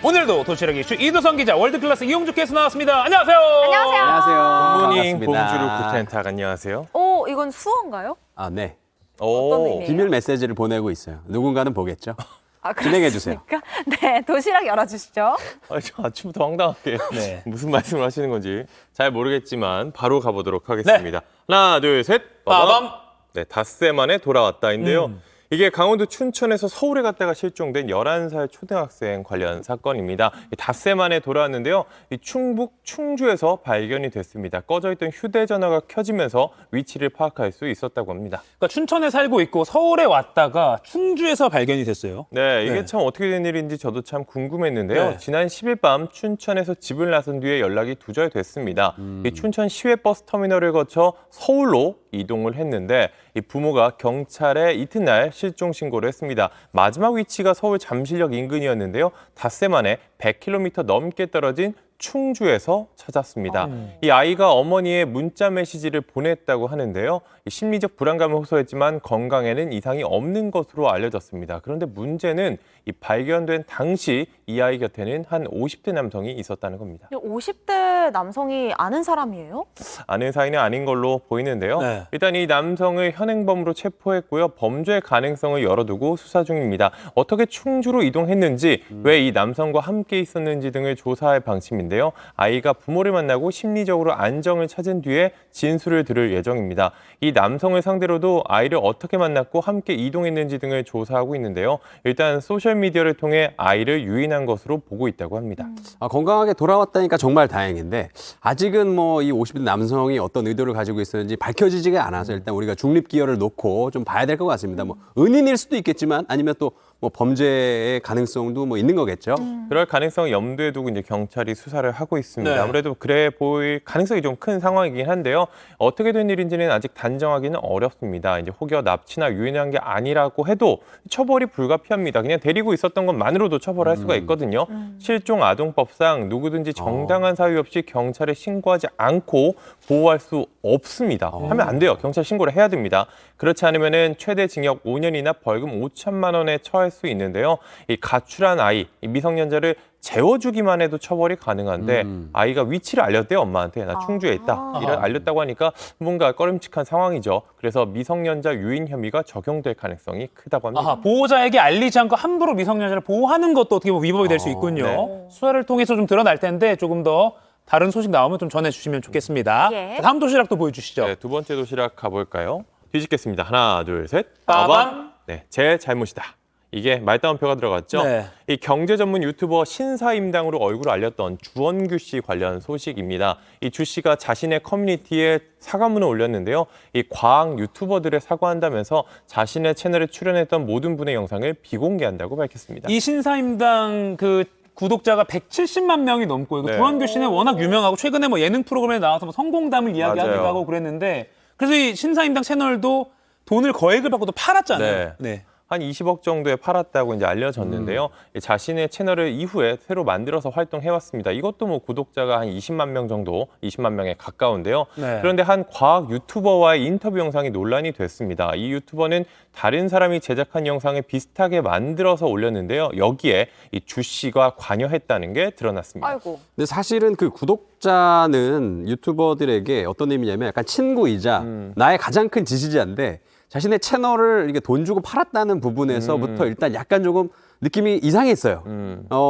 오늘도 도시락 이슈 이두성 기자, 월드클래스 이용주 캐스터 나왔습니다. 안녕하세요. 안녕하세요. 안녕하세요. 굿모닝 봉주루 반갑습니다. 구텐탁 안녕하세요. 오, 이건 수어인가요? 아, 네. 어떤 의미예요? 비밀 메시지를 보내고 있어요. 누군가는 보겠죠. 아, 진행해 주세요. 그렇습니까? 네, 도시락 열어주시죠. 저 아침부터 황당하게 네. 무슨 말씀을 하시는 건지 잘 모르겠지만 바로 가보도록 하겠습니다. 하나, 둘, 셋. 빠밤. 네, 닷새 만에 돌아왔다인데요. 이게 강원도 춘천에서 서울에 갔다가 실종된 11살 초등학생 관련 사건입니다. 닷새 만에 돌아왔는데요. 이 충북 충주에서 발견이 됐습니다. 꺼져 있던 휴대전화가 켜지면서 위치를 파악할 수 있었다고 합니다. 그러니까 춘천에 살고 있고 서울에 왔다가 충주에서 발견이 됐어요. 네, 이게 네. 참 어떻게 된 일인지 저도 참 궁금했는데요. 네. 지난 10일 밤 춘천에서 집을 나선 뒤에 연락이 두절됐습니다. 이 춘천 시외버스 터미널을 거쳐 서울로 이동을 했는데 이 부모가 경찰에 이튿날 실종 신고를 했습니다. 마지막 위치가 서울 잠실역 인근이었는데요. 닷새 만에 100km 넘게 떨어진 충주에서 찾았습니다. 이 아이가 어머니의 문자 메시지를 보냈다고 하는데요. 이 심리적 불안감을 호소했지만 건강에는 이상이 없는 것으로 알려졌습니다. 그런데 문제는 이 발견된 당시 이 아이 곁에는 한 50대 남성이 있었다는 겁니다. 50대 남성이 아는 사람이에요? 아는 사이는 아닌 걸로 보이는데요. 네. 일단 이 남성을 현행범으로 체포했고요. 범죄 가능성을 열어두고 수사 중입니다. 어떻게 충주로 이동했는지, 왜 이 남성과 함께 있었는지 등을 조사할 방침인데요. 아이가 부모를 만나고 심리적으로 안정을 찾은 뒤에 진술을 들을 예정입니다. 이 남성을 상대로도 아이를 어떻게 만났고 함께 이동했는지 등을 조사하고 있는데요. 일단 소셜미디어를 통해 아이를 유인한 것으로 보고 있다고 합니다. 건강하게 돌아왔다니까 정말 다행인데 아직은 뭐 이 50대 남성이 어떤 의도를 가지고 있었는지 밝혀지지가 않아서 일단 우리가 중립 기여를 놓고 좀 봐야 될 것 같습니다. 뭐 은인일 수도 있겠지만 아니면 또 뭐 범죄의 가능성도 뭐 있는 거겠죠. 그럴 가능성을 염두에 두고 이제 경찰이 수사를 하고 있습니다. 네. 아무래도 그래 보일 가능성이 좀 큰 상황이긴 한데요. 어떻게 된 일인지는 아직 단정하기는 어렵습니다. 이제 혹여 납치나 유인한 게 아니라고 해도 처벌이 불가피합니다. 그냥 데리고 있었던 것만으로도 처벌할 수가 있거든요. 실종 아동법상 누구든지 정당한 사유 없이 경찰에 신고하지 않고 보호할 수 없습니다. 하면 안 돼요. 경찰 신고를 해야 됩니다. 그렇지 않으면은 최대 징역 5년이나 벌금 5천만 원에 처할 수 있는데요. 이 가출한 아이, 이 미성년자를 재워주기만 해도 처벌이 가능한데 아이가 위치를 알렸대요, 엄마한테. 나 충주에 있다. 이를 알렸다고 하니까 뭔가 꺼림칙한 상황이죠. 그래서 미성년자 유인 혐의가 적용될 가능성이 크다고 합니다. 아하, 보호자에게 알리지 않고 함부로 미성년자를 보호하는 것도 어떻게 보면 위법이 될 수 있군요. 네. 수사를 통해서 좀 드러날 텐데 조금 더 다른 소식 나오면 좀 전해주시면 좋겠습니다. 예. 자, 다음 도시락도 보여주시죠. 네, 두 번째 도시락 가볼까요? 뒤집겠습니다. 하나, 둘, 셋. 빠밤. 네, 제 잘못이다. 이게 말다운표가 들어갔죠. 네. 이 경제 전문 유튜버 신사임당으로 얼굴을 알렸던 주원규 씨 관련 소식입니다. 이 주 씨가 자신의 커뮤니티에 사과문을 올렸는데요. 이 과학 유튜버들에 사과한다면서 자신의 채널에 출연했던 모든 분의 영상을 비공개한다고 밝혔습니다. 이 신사임당 그 구독자가 170만 명이 넘고 이거 네. 주원규 씨는 워낙 유명하고 최근에 뭐 예능 프로그램에 나와서 뭐 성공담을 이야기하기도 맞아요. 하고 그랬는데 그래서 이 신사임당 채널도 돈을 거액을 받고도 팔았잖아요. 네. 한 20억 정도에 팔았다고 이제 알려졌는데요. 자신의 채널을 이후에 새로 만들어서 활동해왔습니다. 이것도 뭐 구독자가 한 20만 명 정도, 20만 명에 가까운데요. 네. 그런데 한 과학 유튜버와의 인터뷰 영상이 논란이 됐습니다. 이 유튜버는 다른 사람이 제작한 영상을 비슷하게 만들어서 올렸는데요. 여기에 이 주 씨가 관여했다는 게 드러났습니다. 아이고. 근데 사실은 그 구독자는 유튜버들에게 어떤 의미냐면 약간 친구이자 나의 가장 큰 지지자인데 자신의 채널을 이렇게 돈 주고 팔았다는 부분에서부터 일단 약간 조금 느낌이 이상했어요.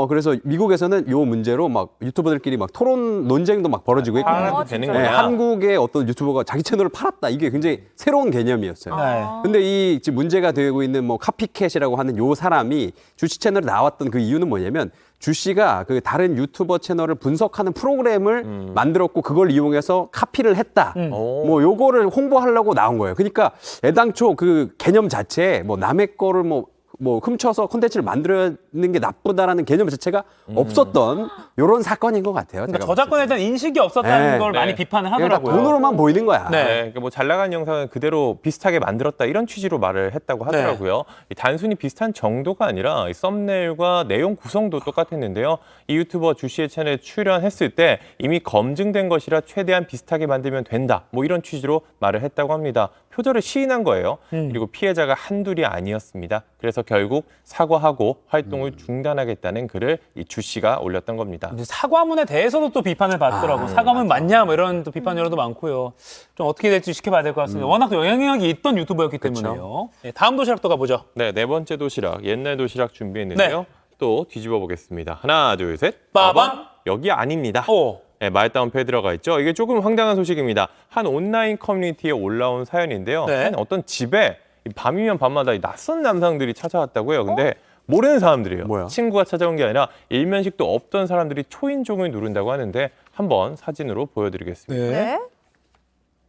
그래서 미국에서는 요 문제로 막 유튜버들끼리 막 토론 논쟁도 막 벌어지고 있고. 팔아도 되는 진짜요? 네, 거냐? 한국의 어떤 유튜버가 자기 채널을 팔았다. 이게 굉장히 새로운 개념이었어요. 네. 근데 이 지금 문제가 되고 있는 뭐 카피캣이라고 하는 요 사람이 주씨 채널에 나왔던 그 이유는 뭐냐면 주 씨가 그 다른 유튜버 채널을 분석하는 프로그램을 만들었고 그걸 이용해서 카피를 했다. 뭐 요거를 홍보하려고 나온 거예요. 그러니까 애당초 그 개념 자체에 뭐 남의 거를 뭐 훔쳐서 콘텐츠를 만드는 게 나쁘다라는 개념 자체가 없었던 이런 사건인 것 같아요. 그러니까 제가 저작권에 대한 인식이 없었다는 네. 걸 많이 네. 비판을 봤을 때. 그러니까 하더라고요. 돈으로만 보이는 거야. 네. 그러니까 뭐 잘 나간 영상은 그대로 비슷하게 만들었다 이런 취지로 말을 했다고 하더라고요. 이 단순히 비슷한 정도가 아니라 이 썸네일과 내용 구성도 똑같았는데요. 이 유튜버 주 씨의 채널에 출연했을 때 이미 검증된 것이라 최대한 비슷하게 만들면 된다. 뭐 이런 취지로 말을 했다고 합니다. 표절을 시인한 거예요. 그리고 피해자가 한둘이 아니었습니다. 그래서 결국 사과하고 활동을 방송을 중단하겠다는 글을 이 주 씨가 올렸던 겁니다. 이제 사과문에 대해서도 또 비판을 받더라고요. 사과문 맞냐 뭐 이런 또 비판 여론도 많고요. 좀 어떻게 될지 지켜봐야 될 것 같습니다. 워낙 영향력이 있던 유튜버였기 때문에요. 네, 다음 도시락 또 가보죠. 네, 네 번째 도시락, 옛날 도시락 준비했는데요. 네. 또 뒤집어 보겠습니다. 하나, 둘, 셋. 빠밤. 여기 아닙니다. 오. 네, 말다운표에 들어가 있죠. 이게 조금 황당한 소식입니다. 한 온라인 커뮤니티에 올라온 사연인데요. 네. 한 어떤 집에 밤이면 밤마다 이 낯선 남성들이 찾아왔다고요. 근데 모르는 사람들이에요. 뭐야? 친구가 찾아온 게 아니라 일면식도 없던 사람들이 초인종을 누른다고 하는데 한번 사진으로 보여드리겠습니다. 네.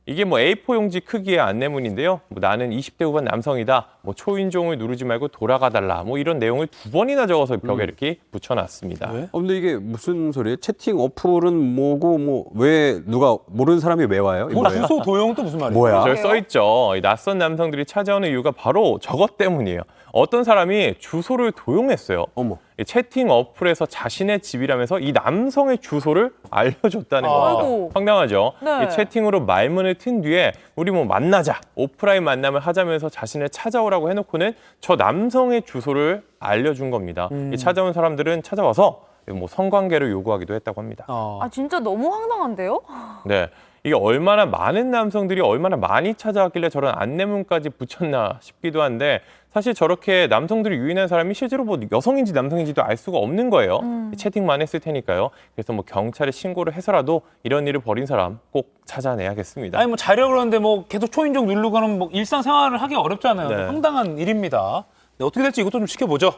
이게 뭐 A4 용지 크기의 안내문인데요. 뭐 나는 20대 후반 남성이다. 뭐 초인종을 누르지 말고 돌아가달라. 뭐 이런 내용을 2번이나 적어서 벽에 이렇게 붙여놨습니다. 네. 근데 이게 무슨 소리예요? 채팅 어플은 뭐고 뭐 왜 누가 모르는 사람이 왜 와요? 이거 뭐 뭐예요? 주소 도용 또 무슨 말이에요? 뭐야? 저기 써 있죠. 이 낯선 남성들이 찾아오는 이유가 바로 저것 때문이에요. 어떤 사람이 주소를 도용했어요. 어머. 이 채팅 어플에서 자신의 집이라면서 이 남성의 주소를 알려줬다는 겁니다. 아이고. 황당하죠. 네. 이 채팅으로 말문을 튼 뒤에 우리 뭐 만나자, 오프라인 만남을 하자면서 자신을 찾아오라고 해놓고는 저 남성의 주소를 알려준 겁니다. 이 찾아온 사람들은 찾아와서 뭐 성관계를 요구하기도 했다고 합니다. 아, 진짜 너무 황당한데요? 네. 이게 얼마나 많은 남성들이 얼마나 많이 찾아왔길래 저런 안내문까지 붙였나 싶기도 한데 사실 저렇게 남성들이 유인한 사람이 실제로 뭐 여성인지 남성인지도 알 수가 없는 거예요. 채팅만 했을 테니까요. 그래서 뭐 경찰에 신고를 해서라도 이런 일을 벌인 사람 꼭 찾아내야겠습니다. 아니 뭐 자려 그러는데 뭐 계속 초인종 누르고 하면 뭐 일상생활을 하기 어렵잖아요. 네. 황당한 일입니다. 네, 어떻게 될지 이것도 좀 지켜보죠.